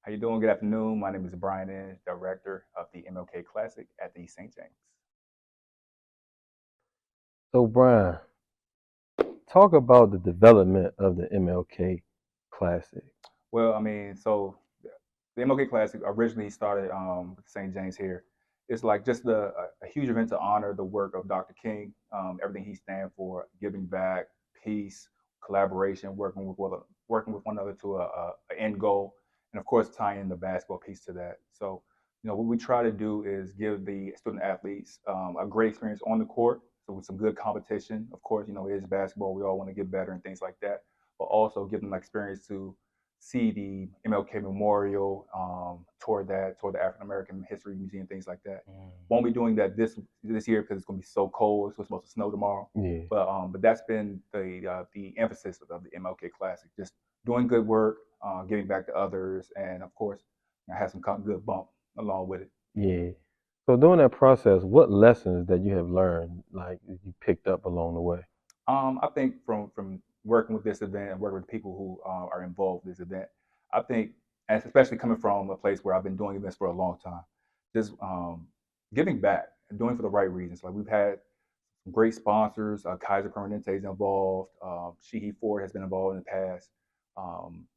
How you doing? Good afternoon. My name is Brian Inge, director of the MLK Classic at the St. James. So, Brian, talk about the development of the MLK Classic. Well, so the MLK Classic originally started with St. James here. It's like just a huge event to honor the work of Dr. King, everything he stands for, giving back, peace, collaboration, working with one another to a end goal, and of course tying in the basketball piece to that. So, what we try to do is give the student athletes a great experience on the court. So with some good competition, of course, it is basketball. We all want to get better and things like that, but also give them experience to see the MLK Memorial, toward the African American History Museum, things like that. Won't be doing that this year because it's going to be so cold. It's supposed to snow tomorrow. Yeah, But that's been the emphasis of the MLK Classic, just doing good work, giving back to others, and of course, I have some good bump along with it. yeah. So, during that process, what lessons that you have learned, like you picked up along the way? I think from working with this event and working with people who are involved with this event, I think, and especially coming from a place where I've been doing events for a long time, just giving back and doing it for the right reasons. Like we've had some great sponsors. Kaiser Permanente is involved. Sheehy Ford has been involved in the past. Um,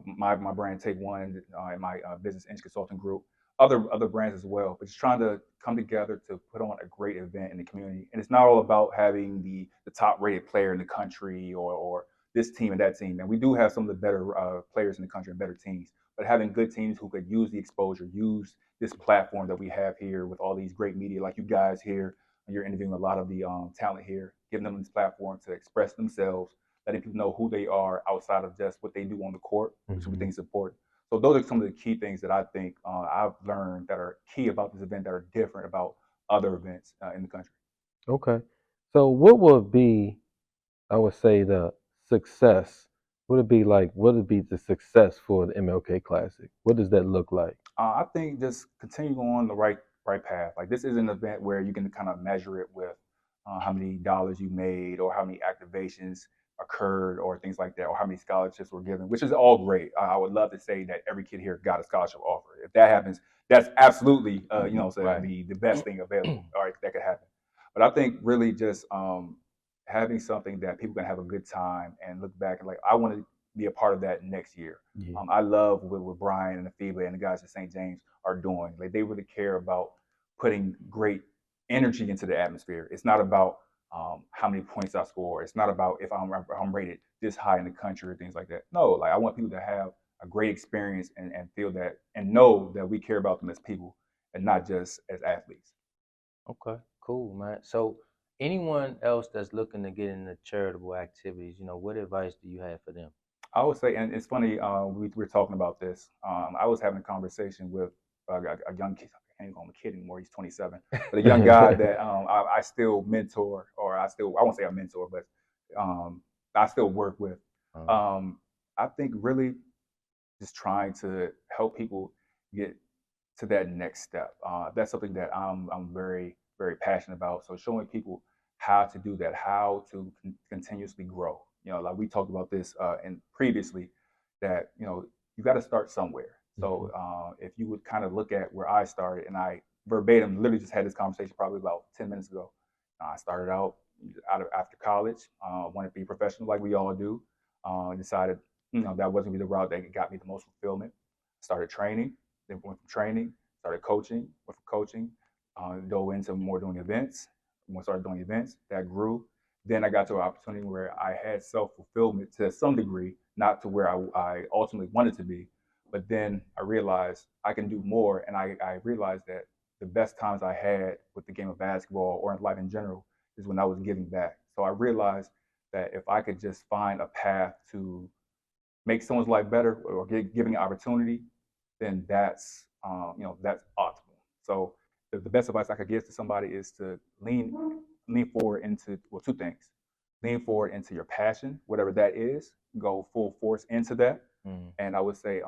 my brand Take One and my business Inch Consulting Group, other brands as well. But just trying to come together to put on a great event in the community. And it's not all about having the top rated player in the country or this team and that team. And we do have some of the better players in the country and better teams. But having good teams who could use the exposure, use this platform that we have here with all these great media, like you guys here, you're interviewing a lot of the talent here, giving them this platform to express themselves, letting people know who they are outside of just what they do on the court, which we Hmm. think is important. So those are some of the key things that I think I've learned that are key about this event that are different about other events in the country. Okay. So, what would be, I would say, the success? Would it be like, what would be the success for the MLK Classic? What does that look like? I think just continue on the right path. Like this is an event where you can kind of measure it with how many dollars you made or how many activations occurred or things like that or how many scholarships were given, which is all great. I would love to say that every kid here got a scholarship offer. If that happens, that's absolutely saying Right. the best thing available or that could happen. But I think really just having something that people can have a good time and look back and like I want to be a part of that next year. Yeah. I love what Brian and the FIBA and the guys at St. James are doing. Like they really care about putting great energy into the atmosphere. It's not about how many points I score. It's not about if I'm rated this high in the country or things like that. No, like I want people to have a great experience and feel that and know that we care about them as people and not just as athletes. Okay, cool, man. So, anyone else that's looking to get into charitable activities, what advice do you have for them? I would say, and it's funny, we were talking about this. I was having a conversation with a young kid. I can't even call him a kid anymore. He's 27, but a young guy that I still mentor, or I won't say I mentor, but I still work with. Um, Um, I think really just trying to help people get to that next step. That's something that I'm very very passionate about. So showing people how to do that, how to continuously grow. Like we talked about this and previously, that you got to start somewhere. So Mhm. if you would kind of look at where I started, and I verbatim literally just had this conversation probably about 10 minutes ago. I started out of after college, wanted to be professional like we all do. Decided that wasn't be the route that got me the most fulfillment. Started training, then went from training, started coaching, went from coaching, dove into more doing events. When I started doing events, that grew. Then I got to an opportunity where I had self fulfillment to some degree, not to where I ultimately wanted to be. But then I realized I can do more. And I realized that the best times I had with the game of basketball or in life in general is when I was giving back. So I realized that if I could just find a path to make someone's life better or giving an opportunity, then that's optimal. So the best advice I could give to somebody is to lean forward into two things: lean forward into your passion, whatever that is, go full force into that, mm, and I would say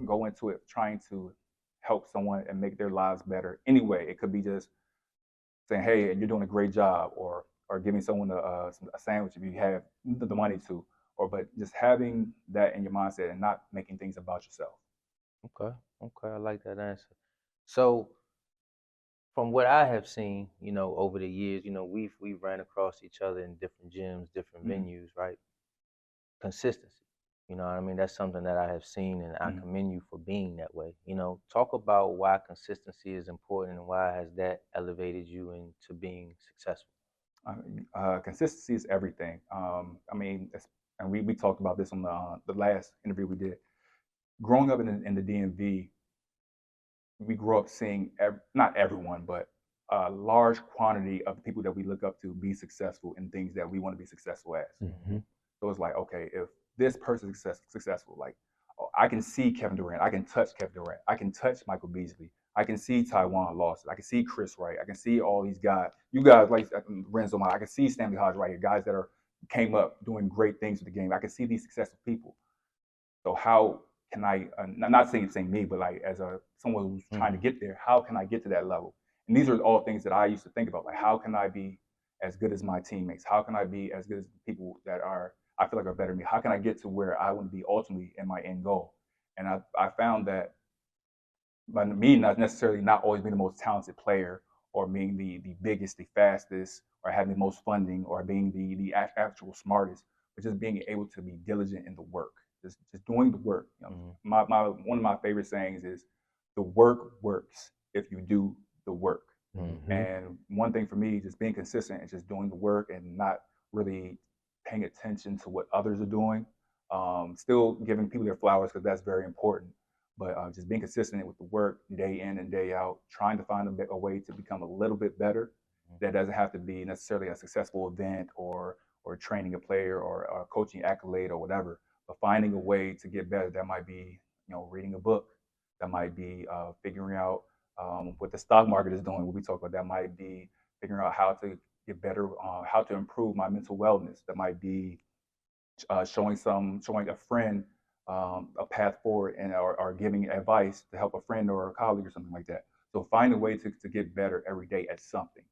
go into it trying to help someone and make their lives better. Anyway, it could be just saying, "Hey, you're doing a great job," or giving someone a sandwich if you have the money to, or but just having that in your mindset and not making things about yourself. Okay, okay, I like that answer. So, from what I have seen, over the years, we've ran across each other in different gyms, different Mm-hmm. venues, right? Consistency. You know what I mean? That's something that I have seen, and I Mm-hmm. commend you for being that way. Talk about why consistency is important and why has that elevated you into being successful. Consistency is everything. I mean, and we talked about this on the last interview we did. Growing up in the DMV, we grew up seeing not everyone, but a large quantity of people that we look up to be successful in things that we want to be successful as. Mm-hmm. So it's like, okay, if this person is successful, like, oh, I can see Kevin Durant, I can touch Kevin Durant, I can touch Michael Beasley, I can see Taiwan Lawson, I can see Chris Wright, I can see all these guys. You guys like Renzo, I can see Stanley Hodge right here, guys that came up doing great things with the game. I can see these successful people. So how can I? Not saying me, but like as someone who's trying to Mm-hmm. get there, how can I get to that level? And these are all things that I used to think about. Like, how can I be as good as my teammates? How can I be as good as the people that I feel like are better than me? How can I get to where I want to be ultimately in my end goal? And I found that by me not necessarily not always being the most talented player or being the biggest, the fastest, or having the most funding or being the actual smartest, but just being able to be diligent in the work, just doing the work. Mm-hmm. My one of my favorite sayings is, "The work works if you do the work." Mm-hmm. Mm-hmm. And one thing for me, just being consistent and just doing the work and not really paying attention to what others are doing. Still giving people their flowers because that's very important. But just being consistent with the work day in and day out, trying to find a way to become a little bit better. That doesn't have to be necessarily a successful event or training a player or a coaching accolade or whatever. But finding a way to get better. That might be reading a book. That might be figuring out what the stock market is doing. What we talk about, that might be figuring out how to get better, how to improve my mental wellness. That might be showing a friend a path forward and or giving advice to help a friend or a colleague or something like that. So find a way to get better every day at something.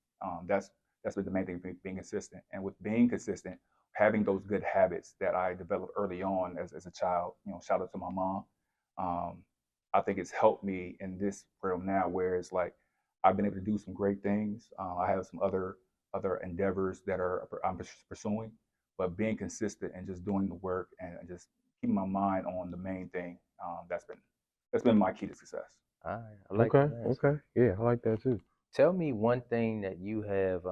That's what the main thing, being consistent. And with being consistent, having those good habits that I developed early on as a child. Shout out to my mom. Um, I think it's helped me in this realm now, where it's like I've been able to do some great things. I have some other endeavors that I'm pursuing, but being consistent and just doing the work and just keeping my mind on the main thing, that's been my key to success. All right, I like Okay. that answer. Okay. Yeah, I like that too. Tell me one thing that you have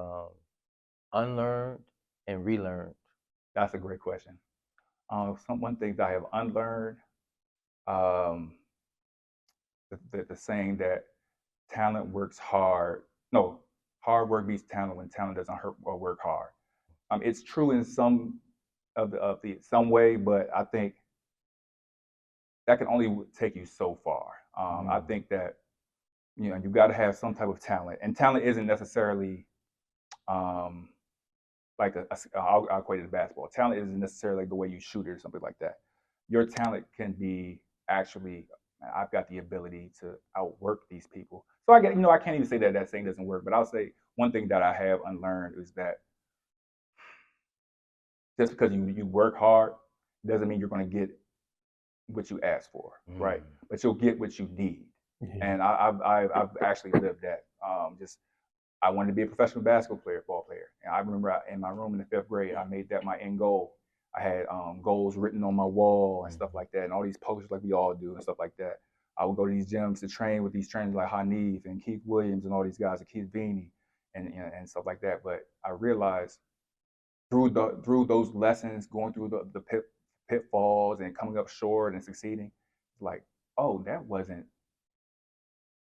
unlearned and relearned. That's a great question. One thing that I have unlearned, um, the saying that talent works hard. No, hard work beats talent when talent doesn't hurt or work hard. It's true in some of the some way, but I think that can only take you so far. I Mm-hmm. think that you got to have some type of talent, and talent isn't necessarily um, like I'll equate it to basketball. Talent isn't necessarily the way you shoot it or something like that. Your talent can be actually, I've got the ability to outwork these people. So I can't even say that that saying doesn't work, but I'll say one thing that I have unlearned is that just because you work hard doesn't mean you're going to get what you ask for, right? Mm-hmm. But you'll get what you need. Yeah. And I've actually lived that. Just I wanted to be a professional basketball player, ball player. And I remember in my room in the fifth grade, I made that my end goal. I had goals written on my wall and stuff Mm-hmm. like that, and all these posters like we all do and stuff like that. I would go to these gyms to train with these trainers like Hanif and Keith Williams and all these guys, and Keith Veeney and stuff like that. But I realized through those lessons, going through the pitfalls and coming up short and succeeding, like, oh, that wasn't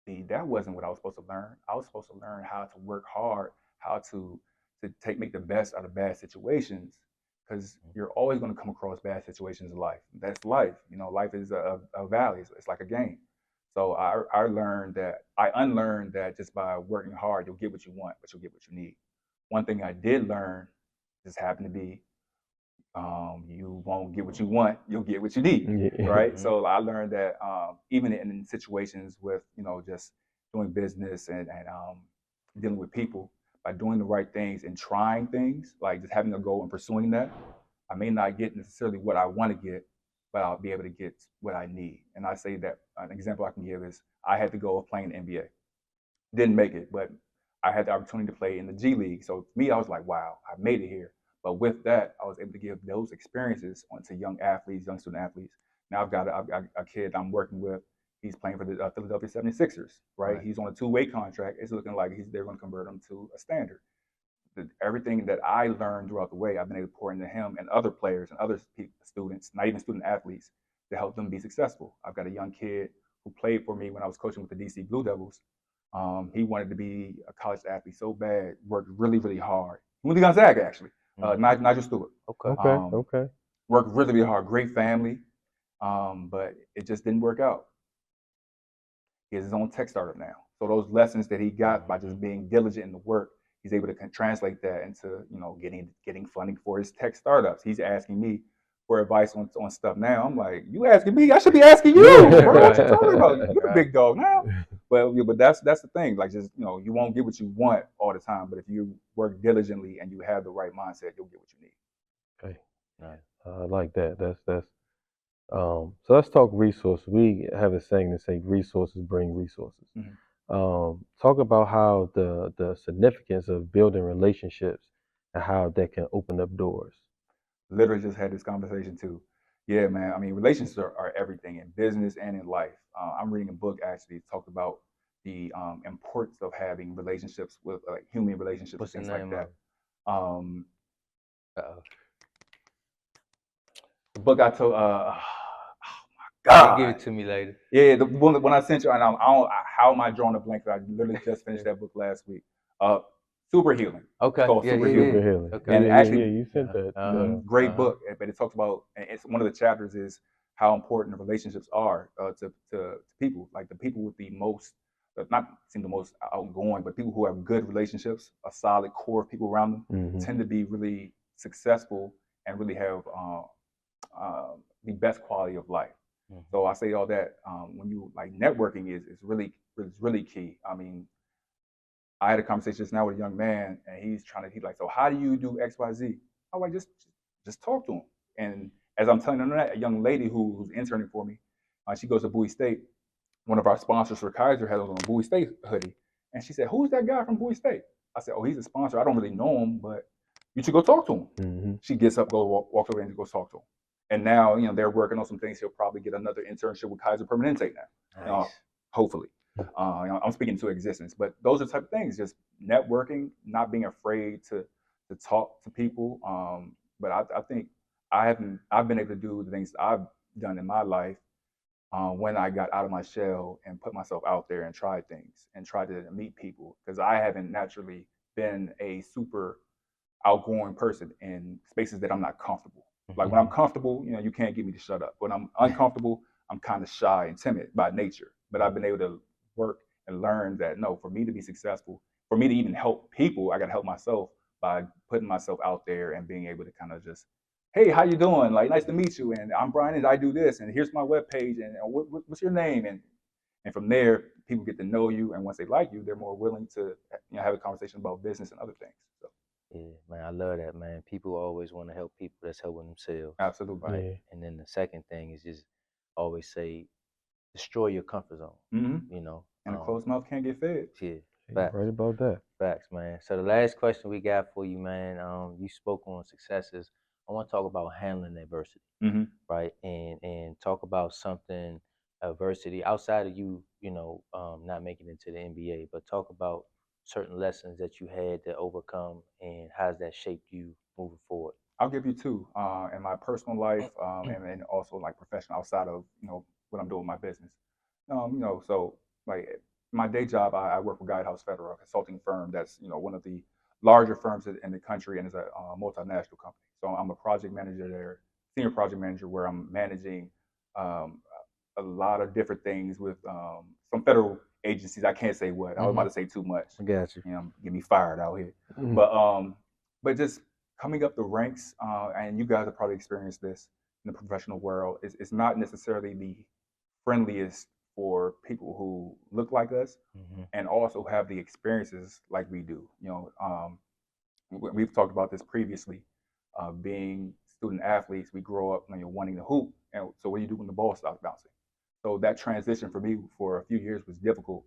what I was supposed to learn. I was supposed to learn how to work hard, how to make the best out of bad situations, because you're always going to come across bad situations in life. That's life. Life is a valley. It's like a game. So I unlearned that just by working hard, you'll get what you want, but you'll get what you need. One thing I did learn just happened to be you won't get what you want, you'll get what you need, Yeah. right? Mm-hmm. So I learned that even in situations with just doing business and dealing with people, by doing the right things and trying things, like just having a goal and pursuing that, I may not get necessarily what I want to get, but I'll be able to get what I need. And I say that an example I can give is I had to go of playing the NBA. Didn't make it, but I had the opportunity to play in the G League. So for me, I was like, wow, I made it here. But with that, I was able to give those experiences onto young athletes, young student athletes. Now I've got a kid I'm working with. He's playing for the Philadelphia 76ers, right? He's on a two-way contract. It's looking like they're going to convert him to a standard. Everything that I learned throughout the way, I've been able to pour into him and other players and other students, not even student athletes, to help them be successful. I've got a young kid who played for me when I was coaching with the DC Blue Devils. He wanted to be a college athlete so bad, worked really, really hard. He went to Gonzaga, actually. Nigel Stewart. Okay. Worked really, really hard. Great family, but it just didn't work out. He has his own tech startup now. So those lessons that he got by just being diligent in the work, he's able to translate that into getting funding for his tech startups. He's asking me for advice on stuff now. I'm like, you asking me? I should be asking you. Bro, what you talking about? You're the big dog now. But that's the thing. Like, just you won't get what you want all the time, but if you work diligently and you have the right mindset, you'll get what you need. Okay. Right. I like that. That's so let's talk resources. We have a saying that say resources bring resources. Talk about how the significance of building relationships and how that can open up doors. Literally just had this conversation too. Yeah, man. I mean, relationships are everything in business and in life. I'm reading a book actually talked about the importance of having relationships with human relationships. What's and the things name like that. The book I told. Oh my God! Give it to me later. Yeah, the one when I sent you, and how am I drawing a blank? I literally just finished that book last week. Super Healing. Okay. It's called Super Healing. Super healing. Okay. And actually, you sent that. great book. But it talks about, and it's one of the chapters is how important the relationships are to people. Like the people with the most, not seem the most outgoing, but people who have good relationships, a solid core of people around them, tend to be really successful and really have the best quality of life. So I say all that when you networking is really key. I mean, I had a conversation just now with a young man, and he's like, so how do you do X, Y, Z? I'm like, just talk to him. And as I'm telling him that, a young lady who's interning for me, she goes to Bowie State. One of our sponsors for Kaiser has on a Bowie State hoodie, and she said, "Who's that guy from Bowie State?" I said, "Oh, he's a sponsor. I don't really know him, but you should go talk to him." She gets up, walks over, and goes talk to him. And now, they're working on some things. He'll probably get another internship with Kaiser Permanente now, Nice. hopefully. I'm speaking to existence, but those are the type of things. Just networking, not being afraid to talk to people. But I think I've been able to do the things I've done in my life when I got out of my shell and put myself out there and tried things and tried to meet people, because I haven't naturally been a super outgoing person in spaces that I'm not comfortable. Like when I'm comfortable, you can't get me to shut up. When I'm uncomfortable, I'm kind of shy and timid by nature. But I've been able to work and learn that no, for me to be successful, for me to even help people, I got to help myself by putting myself out there and being able to kind of just, hey, how you doing? Like, nice to meet you. And I'm Brian Inge, I do this, and here's my webpage, and what's your name? And from there, people get to know you, and once they like you, they're more willing to have a conversation about business and other things. So. Yeah, man, I love that, man. People always want to help people that's helping themselves. Absolutely. Right. Yeah. And then the second thing is just always say, destroy your comfort zone. And a closed mouth can't get fed. Yeah. Facts. Right about that. Facts, man. So the last question we got for you, man. You spoke on successes. I want to talk about handling adversity, right? And talk about something adversity outside of you, not making it to the NBA, but talk about certain lessons that you had to overcome and how's that shaped you moving forward. I'll give you two in my personal life and also like professional outside of what I'm doing with my business. So like my day job, I work for Guidehouse Federal, a consulting firm that's one of the larger firms in the country, and is a multinational company. So I'm a project manager there, senior project manager, where I'm managing a lot of different things with some federal agencies. I can't say what. I was about to say too much. I got you. Get me fired out here. But just coming up the ranks, and you guys have probably experienced this in the professional world. It's not necessarily the friendliest for people who look like us and also have the experiences like we do. We've talked about this previously. Being student athletes, we grow up wanting to hoop, And so what do you do when the ball stops bouncing? So that transition for me for a few years was difficult.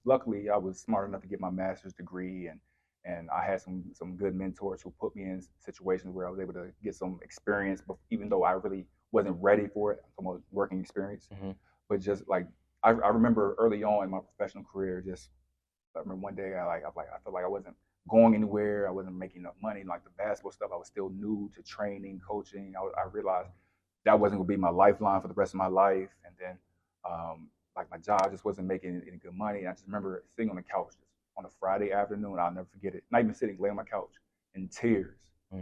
Luckily, I was smart enough to get my master's degree, and I had some good mentors who put me in situations where I was able to get some experience, but even though I really wasn't ready for it, some working experience. But just like I remember early on in my professional career, just I remember one day I felt like I wasn't going anywhere. I wasn't making enough money. Like the basketball stuff, I was still new to training, coaching. I realized that wasn't gonna be my lifeline for the rest of my life. And then like my job just wasn't making any good money. And I just remember sitting on the couch just on a Friday afternoon. I'll never forget it. Not even sitting, laying on my couch in tears,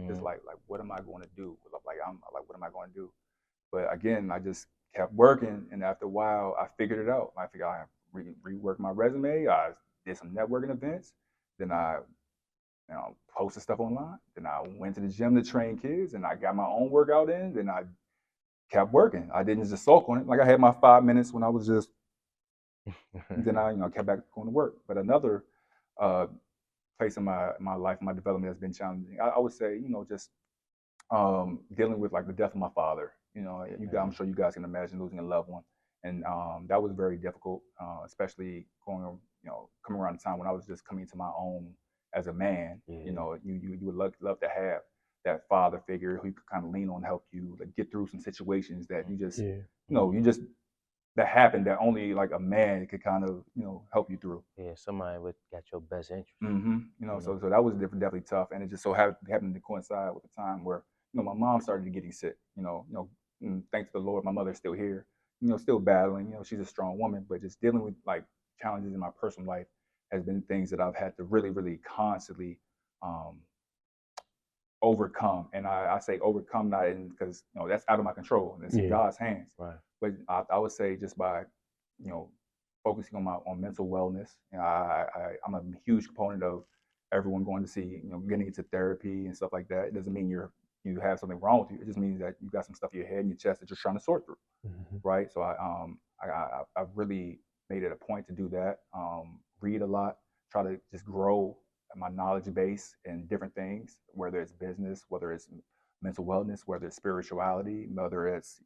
just like what am I going to do? I'm like, what am I going to do? But again, I just kept working, and after a while, I figured it out. I figured I reworked my resume. I did some networking events. Then I posted stuff online. Then I went to the gym to train kids, and I got my own workout in. Then I kept working. I didn't just sulk on it. Like I had my 5 minutes when I was just. Then I kept back going to work. But another place in my life, my development has been challenging. I would say just dealing with like the death of my father. I'm sure you guys can imagine losing a loved one, and that was very difficult, especially coming around the time when I was just coming to my own as a man. You would love to have that father figure who you could kind of lean on, help you like get through some situations that you just that happened that only like a man could kind of help you through. Yeah, somebody with got your best interest. So that was definitely tough, and it just so happened to coincide with the time where my mom started getting sick. Thanks to the Lord, my mother's still here. Still battling. She's a strong woman, but just dealing with like challenges in my personal life has been things that I've had to really, really constantly overcome. And I say overcome not because that's out of my control and it's in God's hands. Right. But I would say just by focusing on mental wellness. I'm a huge component of everyone going to see getting into therapy and stuff like that. It doesn't mean you have something wrong with you. It just means that you got some stuff in your head and your chest that you're trying to sort through, right? So I've really made it a point to do that. Read a lot, try to just grow my knowledge base in different things, whether it's business, whether it's mental wellness, whether it's spirituality, whether it's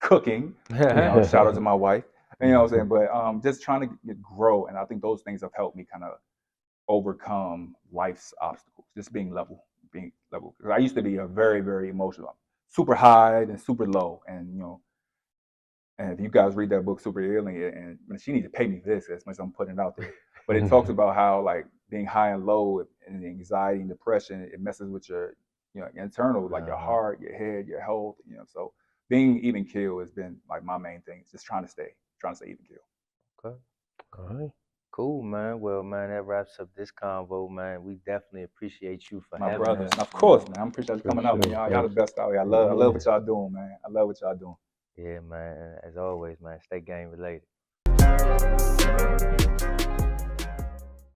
cooking. Shout out to my wife. You know what I'm saying? But just trying to grow, and I think those things have helped me kind of overcome life's obstacles. Just being level. Because I used to be a very, very emotional, super high and super low, and and if you guys read that book, Super Healing, and she needs to pay me this as much as I'm putting it out there. But it talks about how like being high and low and anxiety and depression, it messes with your internal, like your heart, your head, your health. So being even keel has been like my main thing. Just trying to stay even keel. Okay. All right. Cool, man. Well, man, that wraps up this convo, man. We definitely appreciate you for my having brothers. us. Of course, man. I appreciate you coming out, man. Sure. Y'all the best out here. I love what y'all doing, man. I love what y'all doing. Yeah, man. As always, man, stay game related.